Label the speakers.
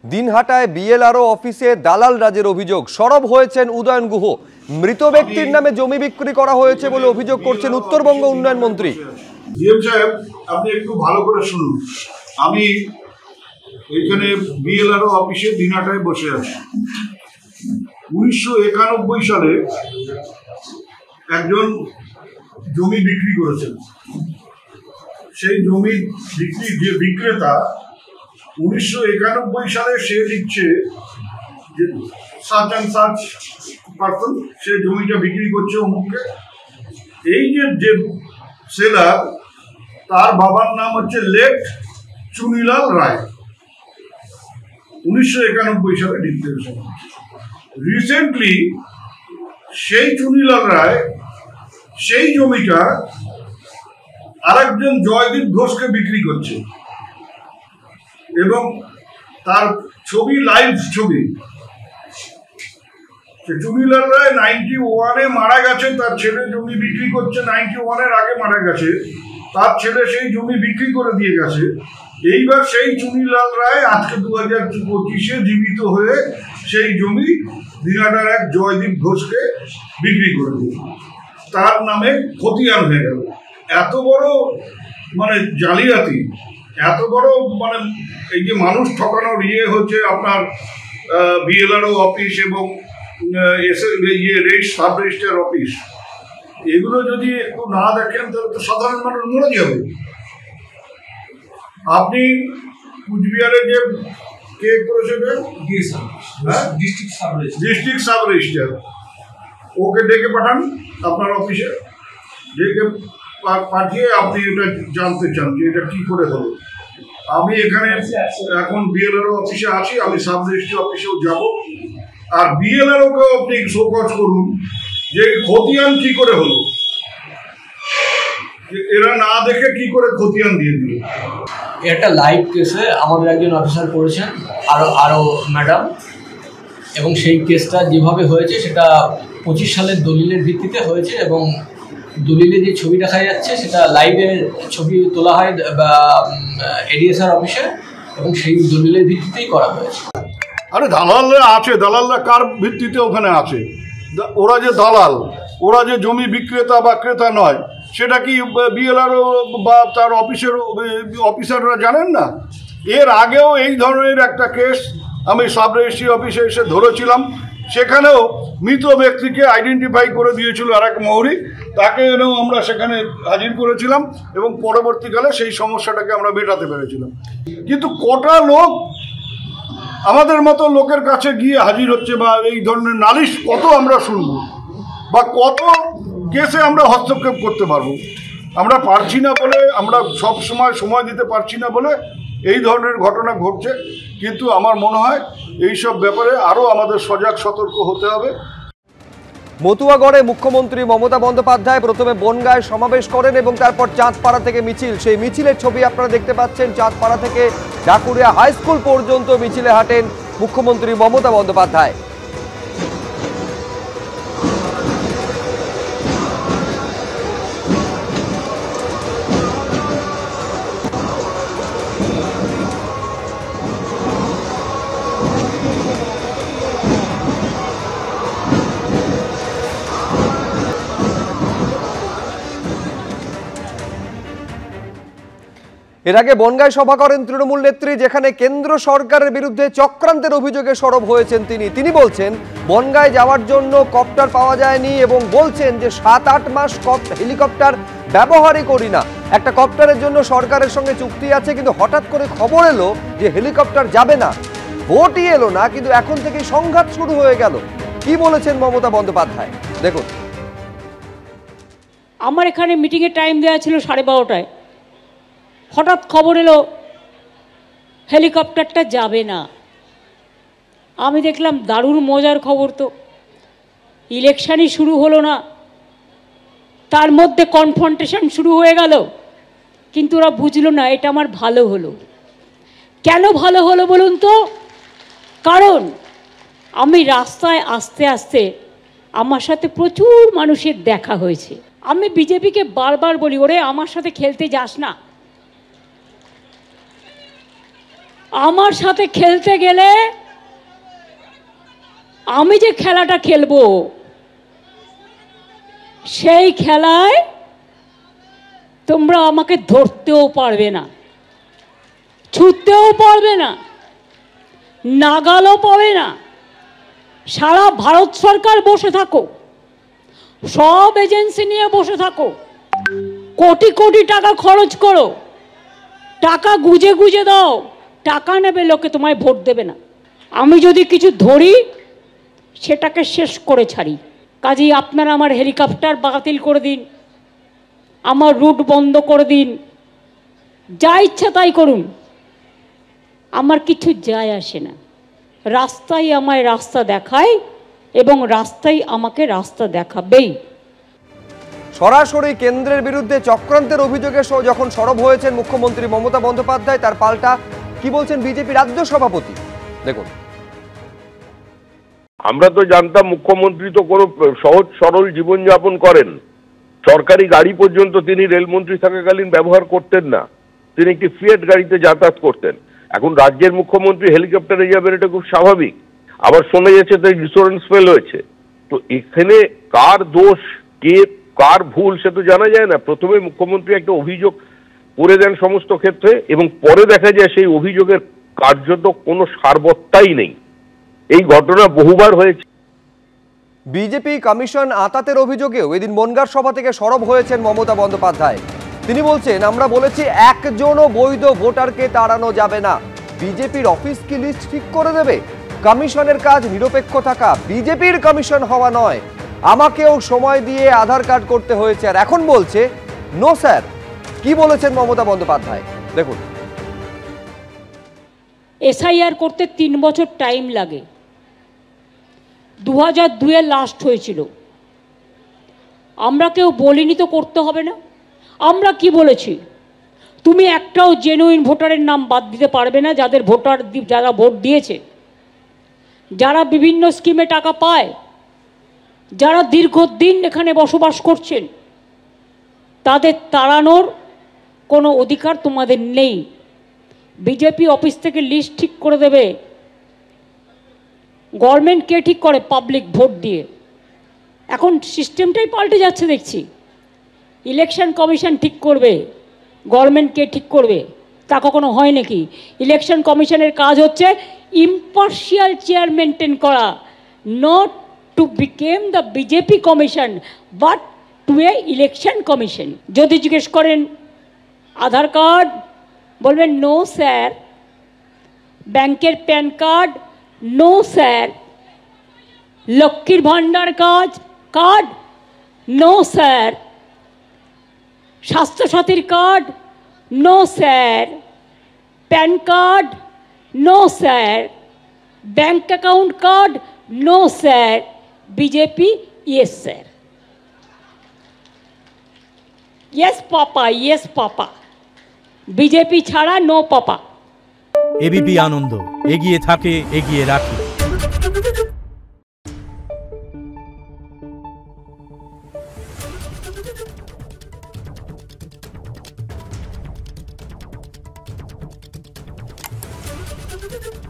Speaker 1: দিনহাটায় BLRO অফিসে দালাল রাজের অভিযোগ। সরব হয়েছেন উদয়ন গুহ। মৃত ব্যক্তির নামে জমি বিক্রি করা হয়েছে বলে অভিযোগ করছেন উত্তরবঙ্গ উন্নয়ন মন্ত্রী।
Speaker 2: ডিএম সাহেব, আপনি একটু ভালো করে শুনুন। আমি এখানে বিএলআরও অফিসে দিনহাটায় বসে আছি। 1991 সালে একজন জমি বিক্রি করেছেন। সেই জমি বিক্রি যে বিক্রেতা 1991 সালে সে লিখছে যে সার্চ অ্যান্ড সার্চ পার্সন, সে জমিটা বিক্রি করছে অমুককে। এই যে সেলার, তার বাবার নাম হচ্ছে লেট চুনিলাল রায়। 1991 সালে ডিক্লেরেশন। রিসেন্টলি সেই চুনিলাল রায় সেই জমিটা আরেকজন জয়দীপ ঘোষকে বিক্রি করছে এবং তার ছবি, লাইভ ছবি। চুনিলাল রায় 91-এ মারা গেছে, তার ছেলে জমি বিক্রি করছে। 91-এর আগে মারা গেছে, তার ছেলে সেই জমি বিক্রি করে দিয়ে গেছে। এইবার সেই চুনিলাল রায় আজকে 2025-এ জীবিত হয়ে সেই জমি দিনহাটার এক জয়দীপ ঘোষকে বিক্রি করে দিল। তার নামে খতিয়ান হয়ে গেল। এত বড় মানে জালিয়াতি, এত বড় মানে এই যে মানুষ ঠকানোর হচ্ছে আপনার বিএলআরও অফিস এবং সাব রেজিস্ট্রার অফিস। এগুলো যদি একটু না দেখেন তাহলে তো সাধারণ মানুষ মরে যাবে। আপনি কুচবিহারে যে কে করেছেন ডিস্ট্রিক্ট সাব রেজিস্ট্রার, ওকে ডেকে পাঠান আপনার অফিসে। ডেকে পাঠিয়ে আপনি এটা জানতে চান যে এটা কি করে হলো। আমি এখানে এখন বিএলআরও অফিসে আছি, আমি সাব রেজিস্ট্রি অফিসেও যাব। আর বিএলআরওকে আপনি শোকজ করুন যে খতিয়ান কি করে হলো, এরা না দেখে কি করে খতিয়ান দিয়ে দিল।
Speaker 3: এটা লাইভ কেসে আমাদের একজন অফিসার করেছেন, আরও ম্যাডাম, এবং সেই কেসটা যেভাবে হয়েছে সেটা 25 সালের দলিলের ভিত্তিতে হয়েছে এবং দলিলে যে ছবি দেখা যাচ্ছে সেটা লাইভের ছবি তোলা হয় এডিএসআর অফিসে এবং সেই দলিলের ভিত্তিতেই করা হয়েছে।
Speaker 2: আরে দালালরা আছে, দালালরা কার ভিত্তিতে ওখানে আছে? ওরা যে দালাল, ওরা যে জমি বিক্রেতা বা ক্রেতা নয়, সেটা কি বিএলআরও বা তার অফিসাররা জানেন না? এর আগেও এই ধরনের একটা কেস আমি সাব রেজিস্ট্রি অফিসে এসে ধরেছিলাম। সেখানেও মৃত ব্যক্তিকে আইডেন্টিফাই করে দিয়েছিল আর এক মহরী, তাকে এনেও আমরা সেখানে হাজির করেছিলাম এবং পরবর্তীকালে সেই সমস্যাটাকে আমরা মেটাতে পেরেছিলাম। কিন্তু কটা লোক আমাদের মতো লোকের কাছে গিয়ে হাজির হচ্ছে, বা এই ধরনের নালিশ কত আমরা শুনব, বা কত কেসে আমরা হস্তক্ষেপ করতে পারবো? আমরা পারছি না বলে, আমরা সব সময় দিতে পারছি না বলে এই ধরনের ঘটনা ঘটছে। কিন্তু আমার মনে হয় এইসব ব্যাপারে আরও আমাদের সজাগ সতর্ক হতে হবে।
Speaker 1: মতুয়াগড়ে মুখ্যমন্ত্রী মমতা বন্দ্যোপাধ্যায় প্রথমে বনগাঁয় সমাবেশ করেন এবং তারপর চাঁদপাড়া থেকে মিছিল। সেই মিছিলের ছবি আপনারা দেখতে পাচ্ছেন। চাঁদপাড়া থেকে ঢাকুরিয়া হাই স্কুল পর্যন্ত মিছিলে হাঁটেন মুখ্যমন্ত্রী মমতা বন্দ্যোপাধ্যায়। এর আগে বনগাঁয় সভা করেন তৃণমূল নেত্রী, যেখানে কেন্দ্র সরকারের বিরুদ্ধে চক্রান্তের অভিযোগে সরব হয়েছেন তিনি বলছেন বনগাঁয় যাওয়ার জন্য কপ্টার পাওয়া যায়নি এবং বলছেন যে 7-8 মাস হেলিকপ্টার ব্যবহারই করি না। একটা কপ্টারের জন্য সরকারের সঙ্গে চুক্তি আছে, কিন্তু হঠাৎ করে খবর এলো যে হেলিকপ্টার যাবে না। ভোটই এলো না, কিন্তু এখন থেকেই সংঘাত শুরু হয়ে গেল। কি বলেছেন মমতা বন্দ্যোপাধ্যায় দেখুন।
Speaker 4: আমার এখানে মিটিংয়ের টাইম দেওয়া ছিল 12:30টায়, হঠাৎ খবর এলো হেলিকপ্টারটা যাবে না। আমি দেখলাম দারুণ মজার খবর তো, ইলেকশনই শুরু হলো না, তার মধ্যে কনফ্রন্টেশন শুরু হয়ে গেল। কিন্তু ওরা বুঝলো না এটা আমার ভালো হলো। কেন ভালো হলো বলুন তো? কারণ আমি রাস্তায় আস্তে আস্তে আমার সাথে প্রচুর মানুষের দেখা হয়েছে। আমি বিজেপিকে বারবার বলি, ওরে আমার সাথে খেলতে যাস না, আমার সাথে খেলতে গেলে আমি যে খেলাটা খেলবো সেই খেলায় তোমরা আমাকে ধরতেও পারবে না, ছুটতেও পারবে না, নাগালও পাবে না। সারা ভারত সরকার বসে থাকো, সব এজেন্সি নিয়ে বসে থাকো, কোটি কোটি টাকা খরচ করো, টাকা গুজে গুজে দাও, টাকা নেবে লোকে, তোমায় ভোট দেবে না। আমি যদি কিছু ধরি সেটাকে শেষ করে ছাড়ি। কাজেই আপনারা আমার হেলিকপ্টার বাতিল করে দিন, আমার রুট বন্ধ করে দিন, যা ইচ্ছা তাই করুন, আমার কিছু যায় আসে না। রাস্তাই আমায় রাস্তা দেখায় এবং রাস্তাই আমাকে রাস্তা দেখাবেই।
Speaker 1: সরাসরি কেন্দ্রের বিরুদ্ধে চক্রান্তের অভিযোগে যখন সরব হয়েছেন মুখ্যমন্ত্রী মমতা বন্দ্যোপাধ্যায়, তার পাল্টা কি বলছেন বিজেপি রাজ্য সভাপতি, দেখুন।
Speaker 5: আমরা তো জানতাম মুখ্যমন্ত্রী তো কোনো সহজ সরল জীবনযাপন করেন, সরকারি গাড়ি পর্যন্ত তিনি রেলমন্ত্রী থাকাকালীন ব্যবহার করতেন না, তিনি একটি ফিয়েট গাড়িতে যাতায়াত করতেন। এখন রাজ্যের মুখ্যমন্ত্রী হেলিকপ্টারে যাবেন, এটা খুব স্বাভাবিক। আবার শোনা যাচ্ছে তাই ইন্স্যুরেন্স ফেল হয়েছে। তো এখানে কার দোষ, কে কার ভুল সে তো জানা যায় না। প্রথমে মুখ্যমন্ত্রী একটা অভিযোগ করে দেন সমস্ত ক্ষেত্রে এবং পরে দেখা যায় সেই অভিযোগের কার্যত কোনো সারবত্তাই নেই। এই ঘটনা বহুবার হয়েছে।
Speaker 1: বিজেপি কমিশন আতাতের অভিযোগেও এদিন বনগাঁর সভা থেকে সরব হয়েছেন মমতা বন্দ্যোপাধ্যায়। তিনি বলছেন, আমরা বলেছি একজনও বৈধ ভোটারকে তাড়ানো যাবে না, বিজেপির অফিস কি লিস্ট ঠিক করে দেবে? কমিশনের কাজ নিরপেক্ষ থাকা, বিজেপির কমিশন হওয়া নয়। আমাকেও সময় দিয়ে আধার কার্ড করতে হয়েছে, আর এখন বলছে নো স্যার। কি বলেছেন মমতা বন্দ্যোপাধ্যায়, দেখুন।
Speaker 4: এসআইআর করতে 3 বছর টাইম লাগে, 2002-এ লাস্ট হয়েছিল। আমরা কেউ বলিনি তো করতে হবে না। আমরা কি বলেছি? তুমি একটাও জেনুইন ভোটারের নাম বাদ দিতে পারবে না, যারা ভোট দিয়েছে, যারা বিভিন্ন স্কিমে টাকা পায়, যারা দীর্ঘদিন এখানে বসবাস করছেন, তাদের তাড়ানোর কোনো অধিকার তোমাদের নেই। বিজেপি অফিস থেকে লিস্ট ঠিক করে দেবে। গভর্নমেন্ট কে ঠিক করে? পাবলিক ভোট দিয়ে। এখন সিস্টেমটাই পাল্টে যাচ্ছে দেখছি। ইলেকশন কমিশন ঠিক করবে, গভর্নমেন্ট কে ঠিক করবে? তা কখনো হয় নাকি? ইলেকশন কমিশনের কাজ হচ্ছে ইম্পার্শিয়াল চেয়ার মেনটেন করা, not to become the BJP commission but to a election commission. যদি জিজ্ঞেস করেন আধার কার্ড, বলবেন নো স্যার। ব্যাংকের PAN card, no sir. Lakshmir Bhandar card, no sir. স্বাস্থ্যসাথীর card, no sir. PAN card, no sir. Bank account card, no sir. BJP, yes sir. Yes papa, yes papa. BJP ছাড়া no papa.
Speaker 6: ABP Ananda, এগিয়ে থাকে, এগিয়ে রাখে।
Speaker 7: Thank you.